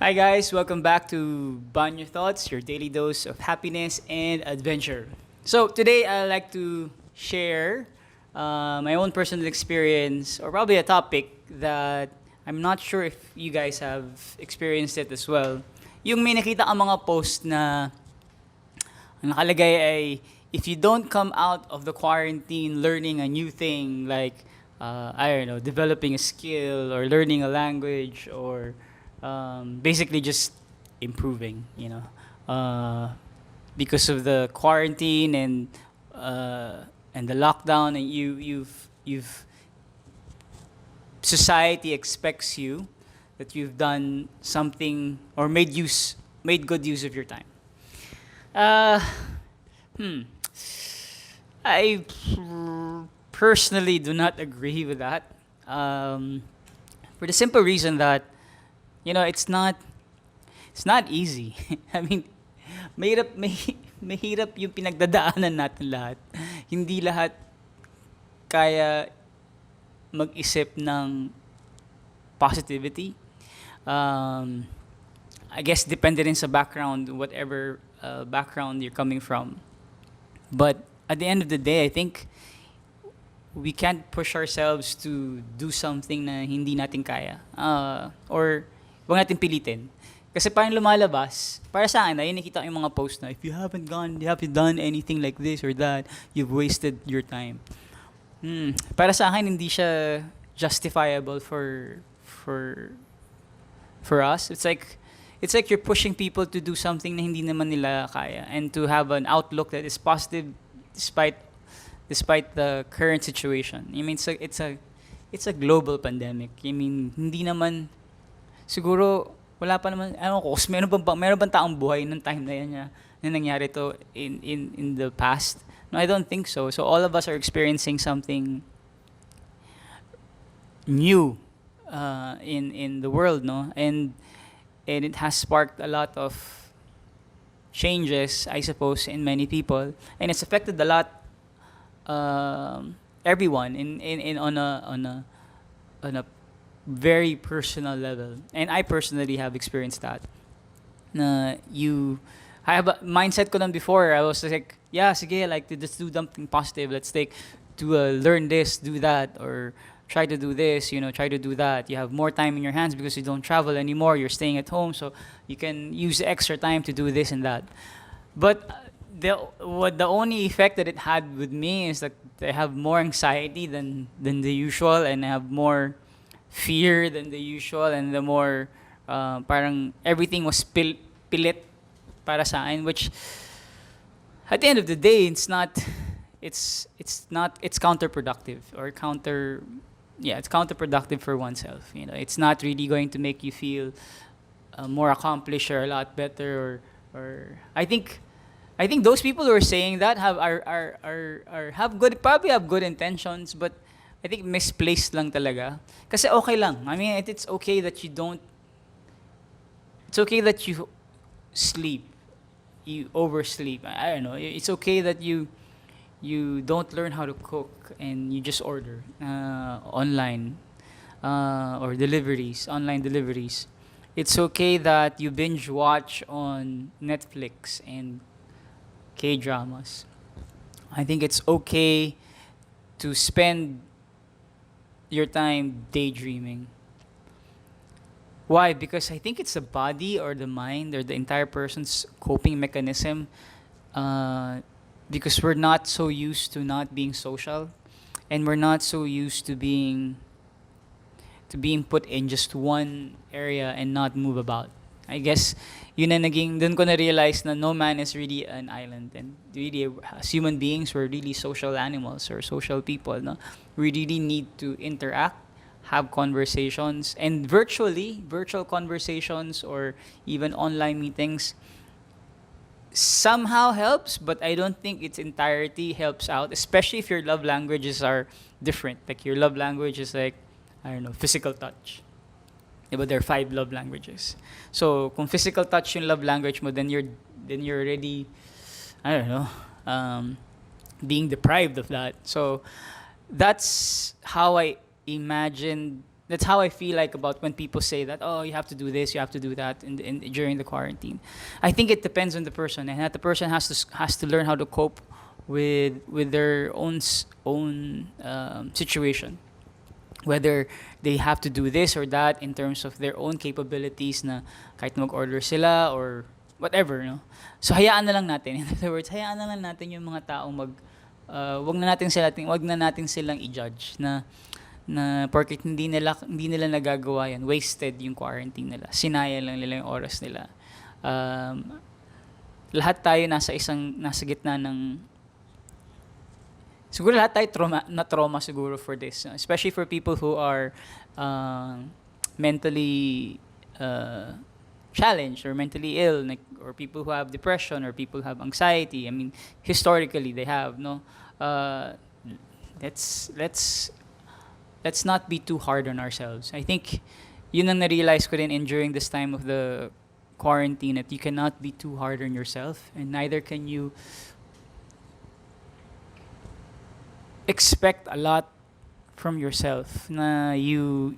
Hi guys, welcome back to Banyothoughts, your daily dose of happiness and adventure. So today I'd like to share my own personal experience, or probably a topic that I'm not sure if you guys have experienced it as well. Yung may nakita ang mga post na ang nakalagay ay, if you don't come out of the quarantine learning a new thing like, I don't know, developing a skill or learning a language or basically just improving, because of the quarantine and the lockdown, and you've society expects you that you've done something or made good use of your time. Uh, hmm. I personally do not agree with that. For the simple reason that it's not easy. I mean, mahirap yung pinagdadaanan natin lahat. Hindi lahat kaya mag-isip ng positivity. I guess depende rin sa background, whatever background you're coming from. But at the end of the day, I think we can't push ourselves to do something na hindi natin kaya. Or huwag natin pilitin. Kasi parang lumalabas, para sa akin, ayun nakita ko yung mga post na, if you haven't done anything like this or that, you've wasted your time. Para sa akin, hindi siya justifiable for us. It's like you're pushing people to do something na hindi naman nila kaya, and to have an outlook that is positive despite the current situation. I mean, it's a global pandemic. I mean, hindi naman siguro wala pa naman, ano ko, meron bang taong buhay nung time na yan na nangyari to in the past? No, I don't think so. So all of us are experiencing something new in the world, no? And it has sparked a lot of changes, I suppose, in many people, and it's affected a lot everyone in on a very personal level. And I personally have experienced that. Na I have a mindset ko lang before. I was like, yeah, sige, like to just do something positive. Let's learn this, do that, or try to do this, try to do that. You have more time in your hands because you don't travel anymore. You're staying at home, so you can use the extra time to do this and that. But the only effect that it had with me is that I have more anxiety than the usual, and I have more fear than the usual, and the more parang everything was pilit para sa akin, which at the end of the day, it's counterproductive, it's counterproductive for oneself. It's not really going to make you feel more accomplished or a lot better, or I think those people who are saying that have probably have good intentions, but I think misplaced lang talaga. Kasi okay lang. I mean, it's okay that you don't. It's okay that you sleep, you oversleep. I don't know. It's okay that you don't learn how to cook and you just order online, or online deliveries. It's okay that you binge watch on Netflix and K-dramas. I think it's okay to spend your time daydreaming. Why? Because I think it's the body or the mind or the entire person's coping mechanism. Because we're not so used to not being social, and we're not so used to being put in just one area and not move about. I guess yun na dun ko na realize na no man is really an island, and really as human beings, we're really social animals or social people, no? We really need to interact, have conversations, and virtual conversations or even online meetings somehow helps, but I don't think its entirety helps out, especially if your love languages are different. Like your love language is like, I don't know, physical touch. But there are 5 love languages. So kung physical touch yung love language mo, then you're already, I don't know, being deprived of that. So that's how I imagined that's how I feel like about when people say that, oh, you have to do this, you have to do that during the quarantine. I think it depends on the person, and that the person has to learn how to cope with their own situation, whether they have to do this or that in terms of their own capabilities, na kahit mag-order sila or whatever, no? So hayaan na lang natin. In other words, hayaan na lang natin yung mga taong wag na natin silang i-judge na porket hindi nila nagagawa yan, wasted yung quarantine nila. Sinayang lang nila yung oras nila. Um, Lahat tayo nasa gitna ng, siguro lahat tayo trauma siguro for this, especially for people who are mentally challenged or mentally ill, like, or people who have depression or people who have anxiety. I mean, historically they have, no. Uh, let's not be too hard on ourselves. I think yun ang na-realize ko din during this time of the quarantine, that you cannot be too hard on yourself, and neither can you expect a lot from yourself, na you're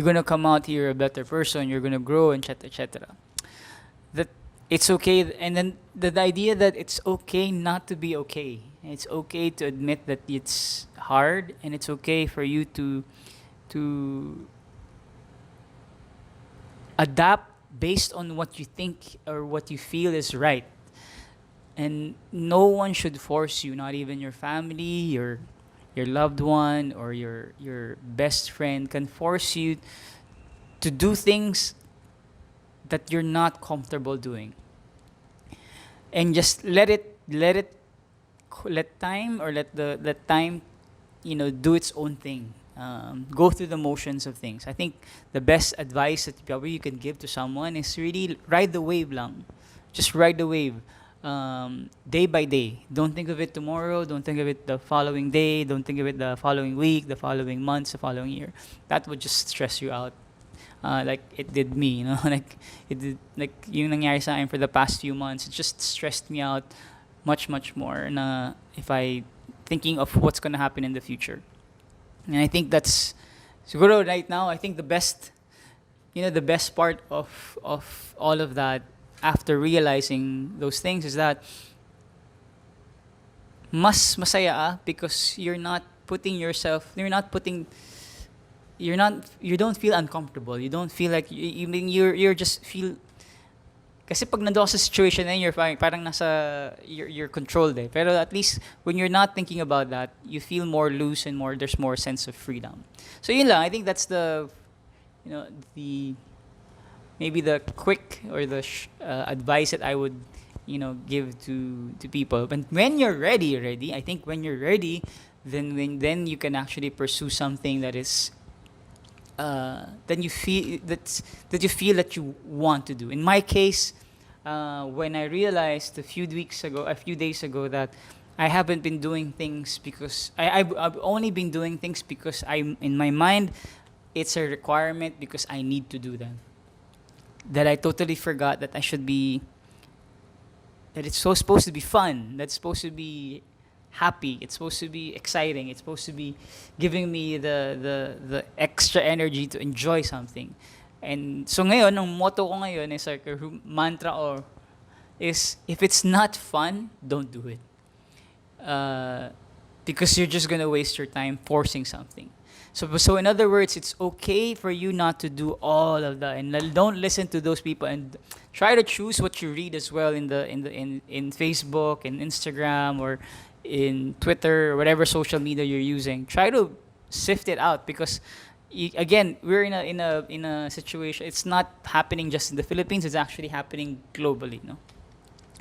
gonna come out here a better person, you're gonna grow, and etc. That it's okay, and then the idea that it's okay not to be okay. It's okay to admit that it's hard, and it's okay for you to adapt based on what you think or what you feel is right. And no one should force you, not even your family, your loved one, or your best friend can force you to do things that you're not comfortable doing. And just let time, or let time, do its own thing. Go through the motions of things. I think the best advice that probably you can give to someone is really ride the wave lang. Just ride the wave. Day by day. Don't think of it tomorrow. Don't think of it the following day. Don't think of it the following week, the following months, the following year. That would just stress you out. Like it did me, like it did, like yung nangyari sa akin for the past few months. It just stressed me out much more. Na if I thinking of what's gonna happen in the future, and I think that's siguro right now. I think the best part of all of that, after realizing those things, is that mas masaya because you don't feel uncomfortable. You don't feel like you're just feel, kasi pag nandoon ka sa situation na yun, you're parang nasa you're controlled eh. Pero at least when you're not thinking about that, you feel more loose and there's more sense of freedom. So yun lang, I think that's the the maybe the quick or the advice that I would give to people. But when you're ready, I think when you're ready, then you can actually pursue something that is then you feel that you want to do. In my case, when I realized a few days ago, that I haven't been doing things because I've only been doing things because I'm in my mind, it's a requirement because I need to do them. That I totally forgot that that it's so supposed to be fun. That's supposed to be happy. It's supposed to be exciting. It's supposed to be giving me the extra energy to enjoy something. And so ngayon, ang motto ko ngayon is like a mantra is if it's not fun, don't do it. Because you're just gonna waste your time forcing something. So in other words, it's okay for you not to do all of that, and don't listen to those people, and try to choose what you read as well in Facebook and Instagram or in Twitter or whatever social media you're using. Try to sift it out, because again, we're in a situation. It's not happening just in the Philippines. It's actually happening globally, no.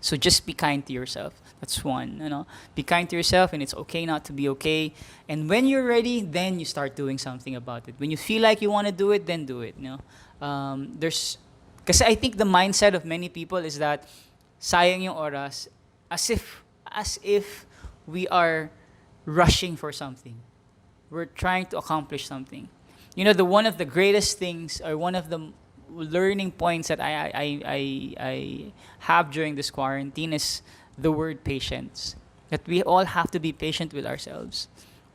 So just be kind to yourself. That's one. Be kind to yourself, and it's okay not to be okay. And when you're ready, then you start doing something about it. When you feel like you want to do it, then do it. Because I think the mindset of many people is that sayang yung oras, as if we are rushing for something. We're trying to accomplish something. One of the greatest things, or one of the learning points that I have during this quarantine, is the word patience. That we all have to be patient with ourselves.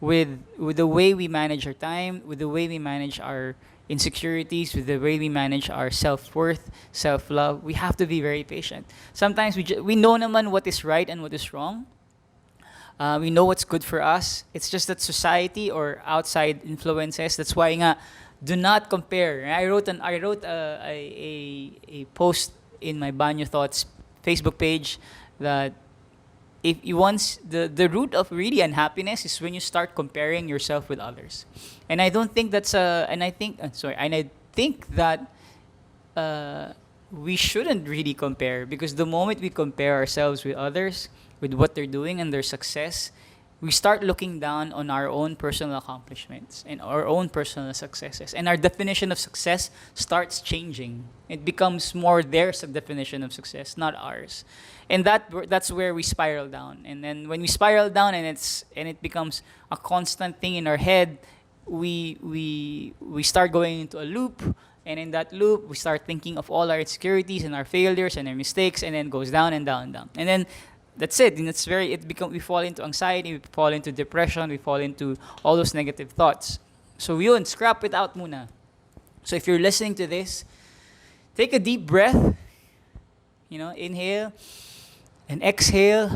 with the way we manage our time, with the way we manage our insecurities, with the way we manage our self-worth, self-love. We have to be very patient. Sometimes we know naman what is right and what is wrong. We know what's good for us. It's just that society or outside influences. That's why nga, do not compare. I wrote a post in my Banyothoughts Facebook page that if you once the root of really unhappiness is when you start comparing yourself with others, and I don't think that's a and I think sorry and I think that we shouldn't really compare, because the moment we compare ourselves with others, with what they're doing and their success, we start looking down on our own personal accomplishments and our own personal successes. And our definition of success starts changing. It becomes more their definition of success, not ours. And that's where we spiral down. And then when we spiral down and it becomes a constant thing in our head, we start going into a loop. And in that loop, we start thinking of all our insecurities and our failures and our mistakes, and then goes down and down and down. And then that's it. And we fall into anxiety, we fall into depression, we fall into all those negative thoughts. So yun, scrap it out muna. So if you're listening to this, take a deep breath. Inhale and exhale,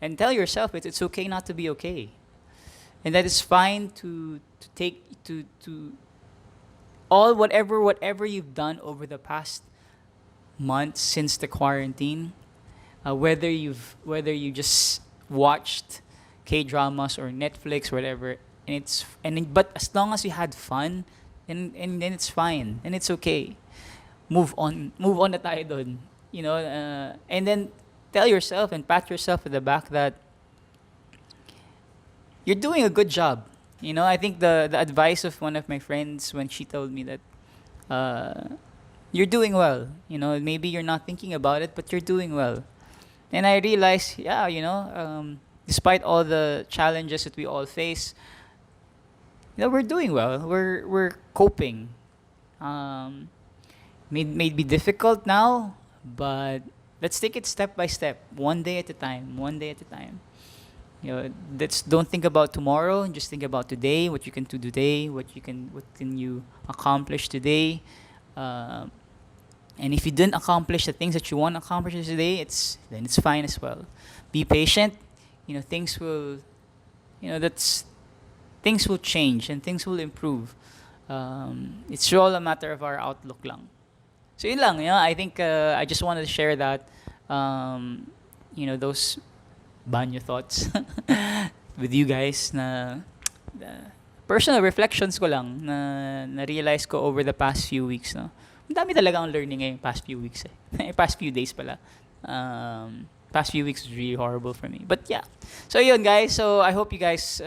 and tell yourself it's okay not to be okay, and that it's fine to take to all whatever you've done over the past months since the quarantine. Whether you just watched K-dramas or Netflix, whatever, but as long as you had fun, and then it's fine and it's okay. Move on na tayo dun. And then tell yourself and pat yourself at the back that you're doing a good job. I think the advice of one of my friends when she told me that you're doing well. Maybe you're not thinking about it, but you're doing well. And I realized, despite all the challenges that we all face, we're doing well. We're coping. May be difficult now, but let's take it step by step, one day at a time. Don't think about tomorrow. Just think about today. What you can do today. What can you accomplish today. And if you didn't accomplish the things that you want to accomplish today, then it's fine as well. Be patient. Things will, things will change and things will improve. It's all a matter of our outlook lang. So yun lang. I think I just wanted to share that. Those banyo thoughts with you guys na personal reflections ko lang na realize ko over the past few weeks, no. Ang dami talaga ang learning ngayong past few weeks past few days pala. Past few weeks was really horrible for me. But yeah. So yun guys, so I hope you guys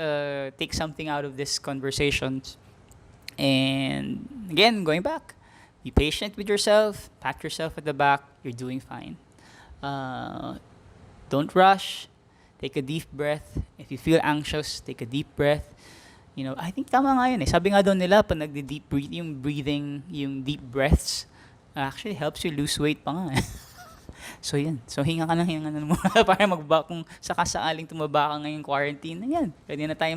take something out of this conversation. And again, going back, be patient with yourself, pat yourself at the back, you're doing fine. Don't rush. Take a deep breath. If you feel anxious, take a deep breath. I think tama nga yun eh. Sabi nga doon nila, pag nagdi-deep breathe, yung breathing, yung deep breaths, actually helps you lose weight pa nga. So yun. So hinga ka muna para kung sakasaaling tumaba ka ngayong quarantine, yan. Pwede tayo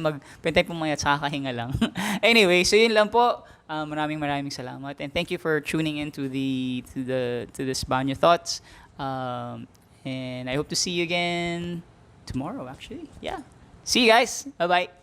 pumayat sa kakahinga lang. Anyway, so yun lang po. Maraming salamat. And thank you for tuning in to this Banyo Thoughts. And I hope to see you again tomorrow, actually. Yeah. See you guys. Bye-bye.